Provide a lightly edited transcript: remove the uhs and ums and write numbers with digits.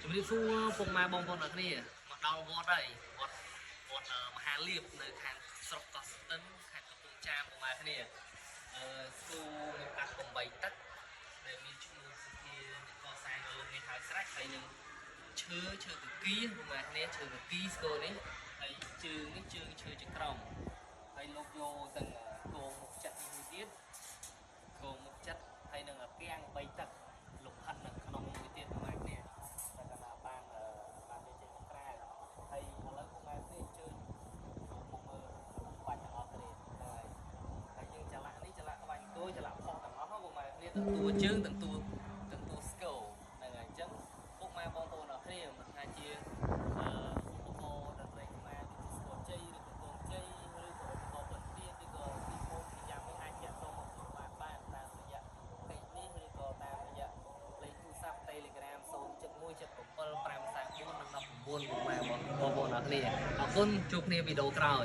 ជំរាបសួរពុកម៉ែបងប្អូនអរគ្នាមកដល់វត្តហើយវត្តមហាលៀបនៅខាងស្រុកកោះស្ទឹងខេត្តកំពង់ចាមពុកម៉ែគ្នាស្គូនៅកាត់កំបីទឹកដែលមានឈ្មោះសុភាកសាងលើនេះហើយស្រេចហើយនឹងឈើកគីពុកម៉ែគ្នាឈើកគីស្គរនេះហើយជើងនេះជើងឈើចក្រមហើយលោកយកទាំងគងមុខចិត្តមួយទៀតគងមុខចិត្តហើយនឹងពាំងបីទឹកលោកហិននៅក្នុងមួយទៀតពុកម៉ែគ្នាតែកាលណាបានវាចេញមកក្រៅហើយឥឡូវពុកម៉ែគ្នាអញ្ជើញមកមើលបាច់ទាំងអស់គ្នាហើយយើងចល័កនេះចល័កក្បាច់អង្គចល័កផុសទាំងអស់ពុកម៉ែគ្នាទាំងតួជើងទាំងតួស្គរហ្នឹងហើយអញ្ចឹងពុកម៉ែបងប្អូនអរគ្នាមិនថាជាឧបករណ៍តន្ត្រីខ្មែរដូចជាស្គរជ័យឬក៏គងជ័យឬក៏ឧបករណ៍ពិណពាទ្យឬក៏ទីពោលយ៉ាងនេះអាចចាក់ចូលមកពុកម៉ែបានតាមរយៈពេកនេះឬក៏តាមរយៈលេខទូរស័ព្ទ Telegram 071775544និង19ពុកម៉ែបងប្អូនអរគ្នាអរគុណជួបគ្នាវីដេអូក្រោយ